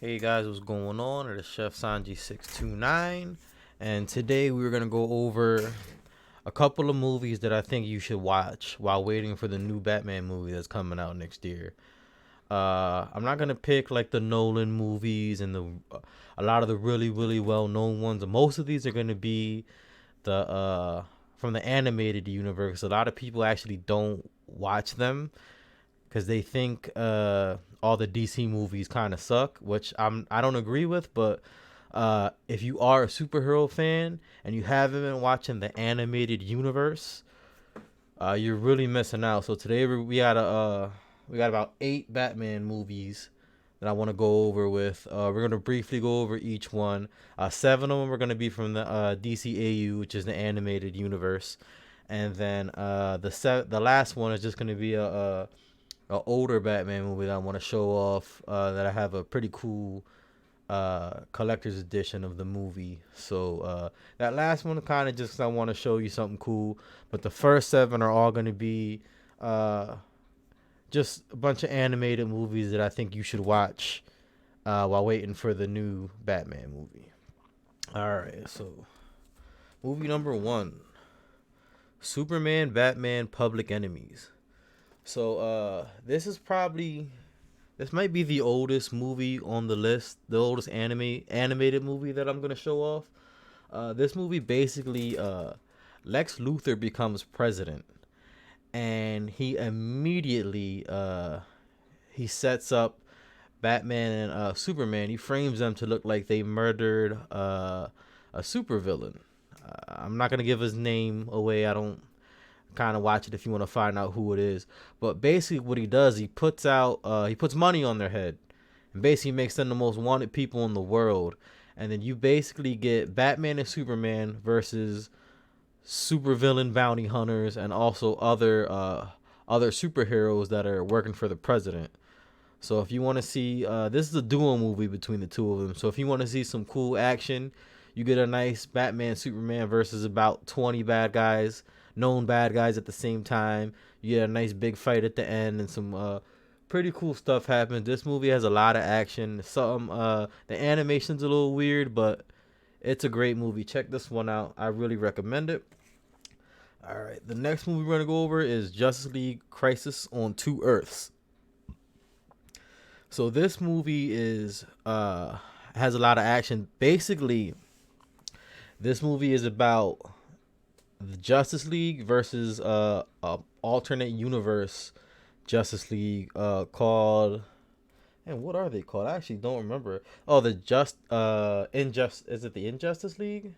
Hey guys, what's going on? It's Chef Sanji629, and today we're gonna go over a couple of movies that I think you should watch while waiting for the new Batman movie that's coming out next year. I'm not gonna pick like the Nolan movies and a lot of the really well known ones. Most of these are gonna be the from the animated universe. A lot of people actually don't watch them because they think all the DC movies kind of suck, which I don't agree with. But if you are a superhero fan and you haven't been watching the animated universe, you're really missing out. So today we got about 8 Batman movies that I want to go over with. We're gonna briefly go over each one. 7 of them are gonna be from the DCAU, which is the animated universe, and then the last one is just gonna be a older Batman movie that I want to show off. That I have a pretty cool collector's edition of the movie. So that last one kind of just I want to show you something cool. But the first 7 are all going to be uh, just a bunch of animated movies that I think you should watch while waiting for the new Batman movie. All right, so movie number 1, Superman, Batman, Public Enemies. So this might be the oldest movie on the list, the oldest animated movie that I'm gonna show off. This movie basically Lex Luthor becomes president, and he immediately he sets up Batman and Superman. He frames them to look like they murdered a supervillain. I'm not gonna give his name away. I don't kind of watch it if you want to find out who it is. But basically, what he does, he puts money on their head, and basically makes them the most wanted people in the world. And then you basically get Batman and Superman versus supervillain bounty hunters and also other superheroes that are working for the president. So if you want to see, this is a duo movie between the two of them. So if you want to see some cool action, you get a nice Batman Superman versus about 20 bad guys, known bad guys at the same time. You get a nice big fight at the end and some pretty cool stuff happens. This movie has a lot of action. The animation's a little weird, but it's a great movie. Check this one out. I really recommend it. All right, the next movie we're gonna go over is Justice League Crisis on Two Earths. So this movie is has a lot of action. Basically, this movie is about the Justice League versus a alternate universe Justice League called, and what are they called? I actually don't remember. Oh, the is it the Injustice League?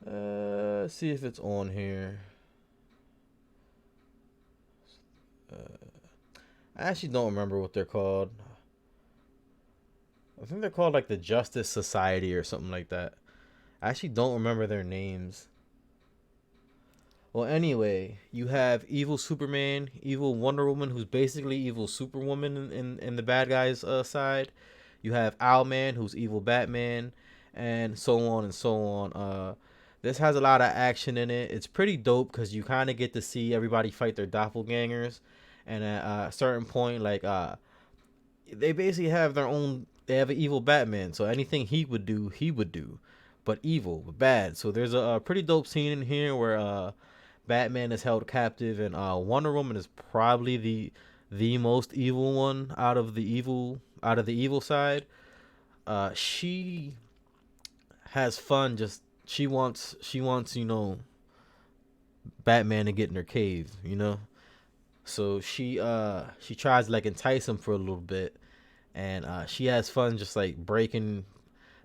Let's see if it's on here. I actually don't remember what they're called. I think they're called like the Justice Society or something like that. I actually don't remember their names. Well, anyway, you have evil Superman, evil Wonder Woman, who's basically evil Superwoman in the bad guys' side. You have Owlman, who's evil Batman, and so on and so on. This has a lot of action in it. It's pretty dope because you kind of get to see everybody fight their doppelgangers, and at a certain point, like they basically have their own. They have an evil Batman, so anything he would do, but evil, but bad. So there's a pretty dope scene in here where Batman is held captive, and Wonder Woman is probably the most evil one out of the evil side. She has fun. Just she wants Batman to get in her cave. So she tries to like entice him for a little bit, and she has fun just like breaking.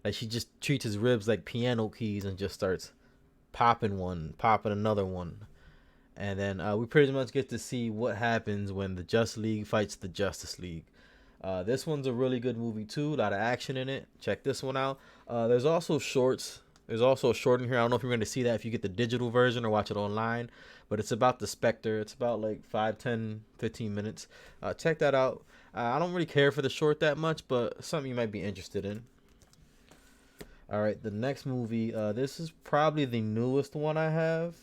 Like she just treats his ribs like piano keys and just starts popping another one. And then we pretty much get to see what happens when the Justice League fights the Justice League. This one's a really good movie too. A lot of action in it. Check this one out. There's also shorts. There's also a short in here. I don't know if you're going to see that if you get the digital version or watch it online. But it's about the Spectre. It's about like 5, 10, 15 minutes. Check that out. I don't really care for the short that much, but something you might be interested in. All right, the next movie. This is probably the newest one I have.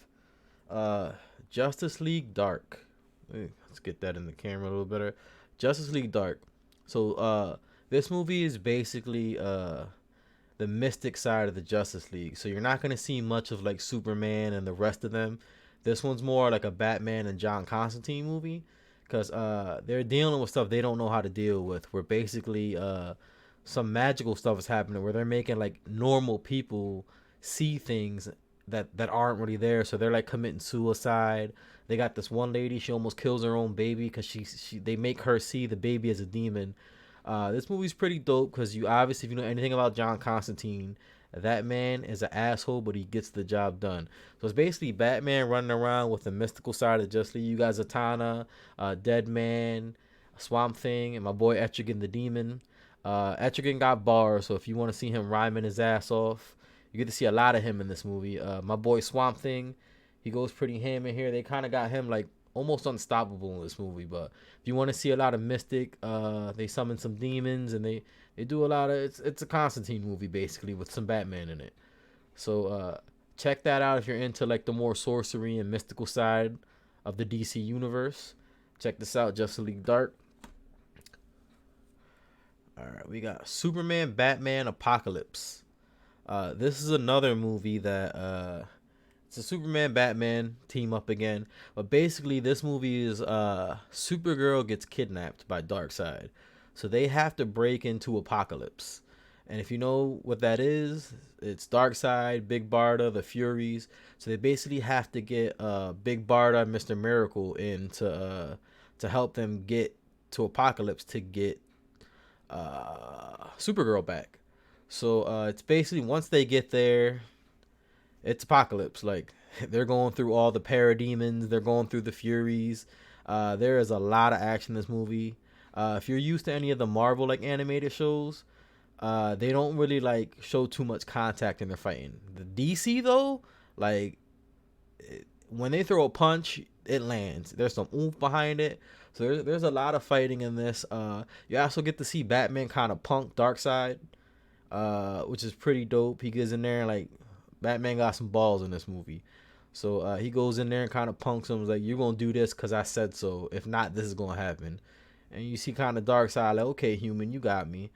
Uh, Justice League Dark. Let's get that in the camera a little better. Justice League Dark. So This movie is basically the mystic side of the Justice League. So you're not gonna see much of like Superman and the rest of them. This one's more like a Batman and John Constantine movie, because they're dealing with stuff they don't know how to deal with. Where basically some magical stuff is happening where they're making like normal people see things that aren't really there. So they're like committing suicide. They got this one lady, she almost kills her own baby because she they make her see the baby as a demon. This movie's pretty dope because you obviously, if you know anything about John Constantine, that man is an asshole, but he gets the job done. So it's basically Batman running around with the mystical side of Justice League. You got Zatanna, Dead Man, Swamp Thing, and my boy Etrigan the Demon. Etrigan got bars, so if you want to see him rhyming his ass off, you get to see a lot of him in this movie. My boy Swamp Thing, he goes pretty ham in here. They kind of got him like almost unstoppable in this movie. But if you want to see a lot of mystic, they summon some demons and they do a lot of it's a Constantine movie basically with some Batman in it. So check that out if you're into like the more sorcery and mystical side of the DC universe. Check this out, Justice League Dark. All right, we got Superman, Batman, Apocalypse. This is another movie that it's a Superman Batman team up again, but basically this movie is Supergirl gets kidnapped by Darkseid, so they have to break into Apocalypse. And if you know what that is, it's Darkseid, Big Barda, the Furies. So they basically have to get Big Barda, Mr. Miracle in to help them get to Apocalypse to get Supergirl back. So it's basically once they get there, it's Apocalypse. Like they're going through all the parademons, they're going through the Furies. There is a lot of action in this movie. If you're used to any of the Marvel like animated shows, they don't really like show too much contact in their fighting. The DC though, like when they throw a punch, it lands. There's some oomph behind it. So there's a lot of fighting in this. You also get to see Batman kind of punk Darkseid, which is pretty dope. He gets in there and like Batman got some balls in this movie. So he goes in there and kind of punks him. Like, you're going to do this because I said so. If not, this is going to happen. And you see kind of Darkseid like, okay, human, you got me.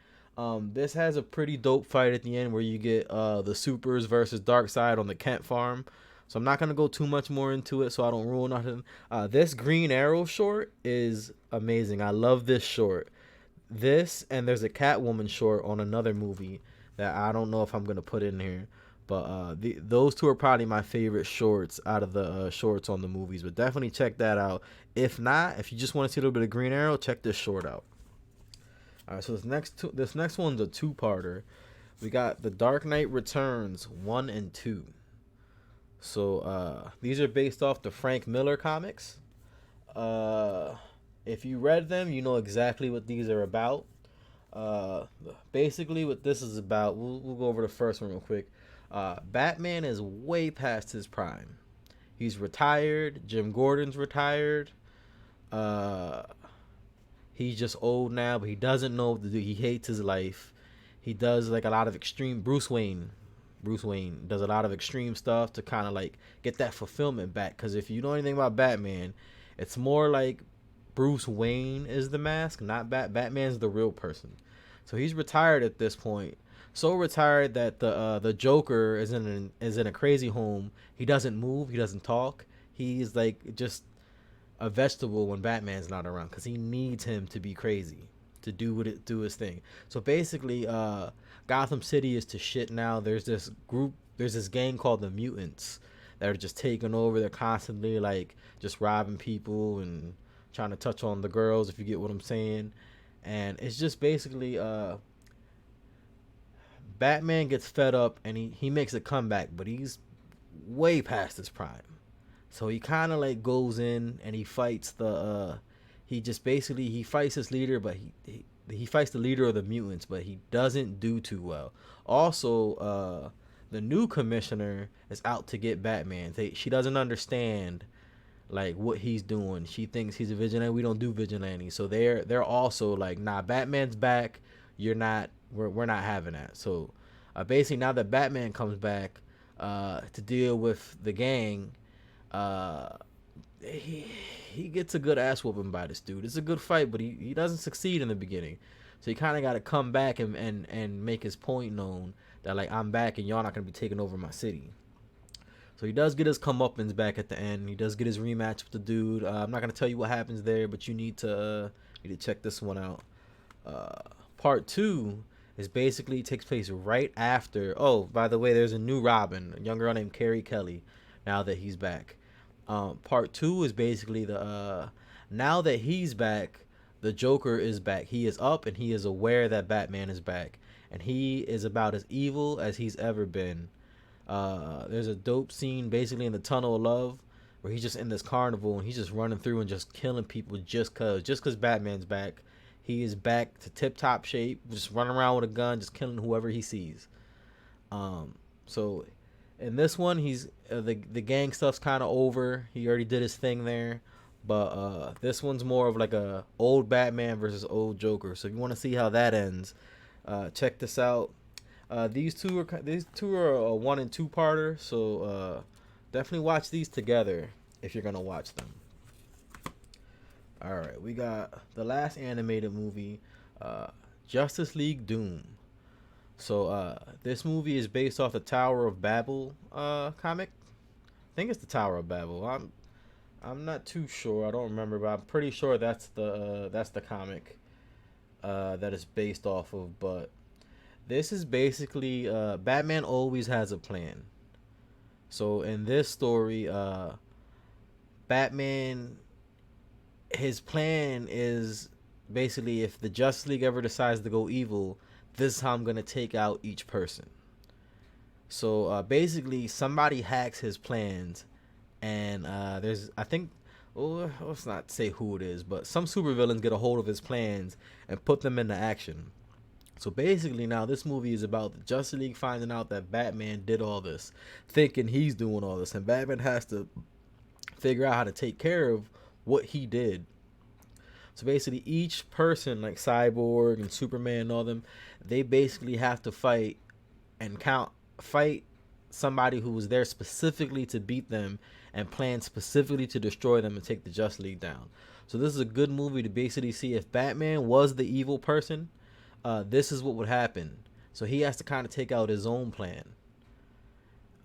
This has a pretty dope fight at the end where you get the Supers versus Darkseid on the Kent farm. So I'm not going to go too much more into it so I don't ruin nothing. This Green Arrow short is amazing. I love this short. This, and there's a Catwoman short on another movie that I don't know if I'm going to put in here. But those two are probably my favorite shorts out of the shorts on the movies. But definitely check that out. If not, if you just want to see a little bit of Green Arrow, check this short out. All right, so this next one's a two-parter. We got The Dark Knight Returns 1 and 2. So these are based off the Frank Miller comics. If you read them, you know exactly what these are about. Basically, what this is about, we'll go over the first one real quick. Batman is way past his prime. He's retired. Jim Gordon's retired. He's just old now, but he doesn't know what to do. He hates his life. He does like a lot of extreme. Bruce Wayne does a lot of extreme stuff to kind of like get that fulfillment back. Because if you know anything about Batman, it's more like Bruce Wayne is the mask, not Batman's the real person. So he's retired at this point. So retired that the Joker is in a crazy home. He doesn't move. He doesn't talk. He's like just a vegetable when Batman's not around because he needs him to be crazy to do his thing. So basically, Gotham City is to shit now. There's this gang called the Mutants that are just taking over. They're constantly like just robbing people and trying to touch on the girls, if you get what I'm saying. And it's just basically Batman gets fed up and he makes a comeback, but he's way past his prime. So he kind of like goes in and he fights he fights his leader, but he fights the leader of the mutants, but he doesn't do too well. Also, the new commissioner is out to get Batman. She doesn't understand like what he's doing. She thinks he's a vigilante. We don't do vigilante. So they're also like, nah, Batman's back. We're not having that. So basically now that Batman comes back to deal with the gang, he gets a good ass whooping by this dude. It's a good fight, but he doesn't succeed in the beginning. So he kind of got to come back and make his point known that, like, I'm back and y'all not going to be taking over my city. So he does get his comeuppance back at the end. He does get his rematch with the dude. I'm not going to tell you what happens there, but you need to check this one out. Part 2 is basically takes place right after. Oh, by the way, there's a new Robin, a young girl named Carrie Kelly, now that he's back. Part 2 is basically the now that he's back, the Joker is back. He is up and he is aware that Batman is back, and he is about as evil as he's ever been. There's a dope scene basically in the Tunnel of Love where he's just in this carnival and he's just running through and just killing people just cause Batman's back. He is back to tip top shape, just running around with a gun, just killing whoever he sees. So in this one, he's the gang stuff's kind of over. He already did his thing there, but this one's more of like a old Batman versus old Joker. So if you want to see how that ends, check this out. These two are a 1 and 2 parter, so definitely watch these together if you're gonna watch them. All right, we got the last animated movie, Justice League Doom. So this movie is based off the Tower of Babel comic. I think it's the Tower of Babel. I'm not too sure. I don't remember, but I'm pretty sure that's the comic that it's based off of. But this is basically Batman always has a plan. So in this story, Batman, his plan is basically, if the Justice League ever decides to go evil, this is how I'm going to take out each person. So basically somebody hacks his plans, and there's, I think, let's not say who it is, but some supervillains get a hold of his plans and put them into action. So basically now this movie is about the Justice League finding out that Batman did all this, thinking he's doing all this, and Batman has to figure out how to take care of what he did. So basically each person, like Cyborg and Superman and all them, they basically have to fight somebody who was there specifically to beat them and plan specifically to destroy them and take the Justice League down. So this is a good movie to basically see if Batman was the evil person, this is what would happen. So he has to kind of take out his own plan.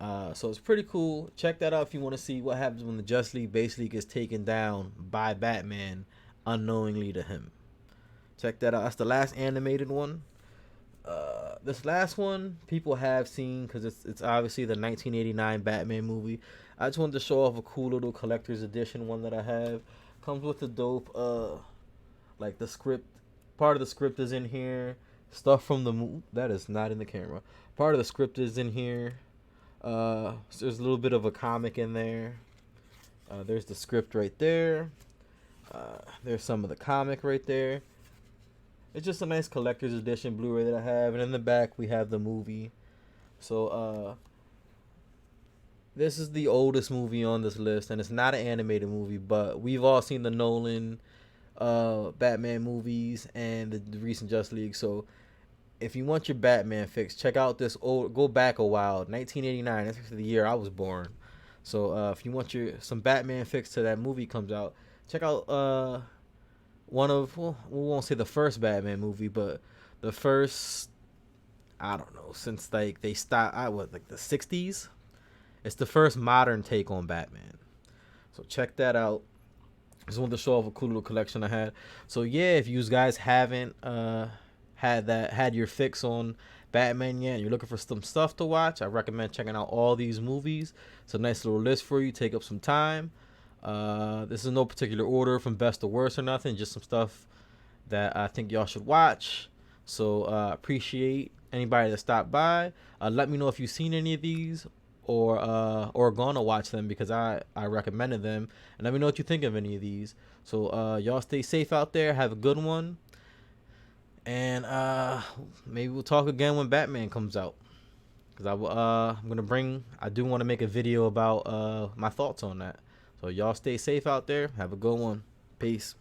So it's pretty cool. Check that out if you want to see what happens when the Justice League basically gets taken down by Batman unknowingly to him. Check that out. That's the last animated one. This last one people have seen because it's obviously the 1989 Batman movie. I just wanted to show off a cool little collector's edition one that I have. Comes with the dope like the script. Part of the script is in here. Stuff from the movie that is not in the camera. Part of the script is in here. So there's a little bit of a comic in there. There's the script right there. There's some of the comic right there. It's just a nice collector's edition Blu-ray that I have, and in the back we have the movie. So this is the oldest movie on this list, and it's not an animated movie, but we've all seen the Nolan Batman movies and the recent Justice League. So if you want your Batman fix, check out this old, go back a while, 1989. That's actually the year I was born. So if you want some Batman fix till that movie comes out, check out one of, well, we won't say the first Batman movie, but the first, I don't know, since like they stopped, like the 60s. It's the first modern take on Batman. So check that out. Just wanted to show off a cool little collection I had. So yeah, if you guys haven't had your fix on Batman yet, and you're looking for some stuff to watch, I recommend checking out all these movies. It's a nice little list for you. Take up some time. This is no particular order from best to worst or nothing, just some stuff that I think y'all should watch. So appreciate anybody that stopped by. Let me know if you've seen any of these or gonna watch them, because I recommended them, and let me know what you think of any of these. So y'all stay safe out there, have a good one, and maybe we'll talk again when Batman comes out, because I do want to make a video about my thoughts on that. So y'all stay safe out there, have a good one, peace.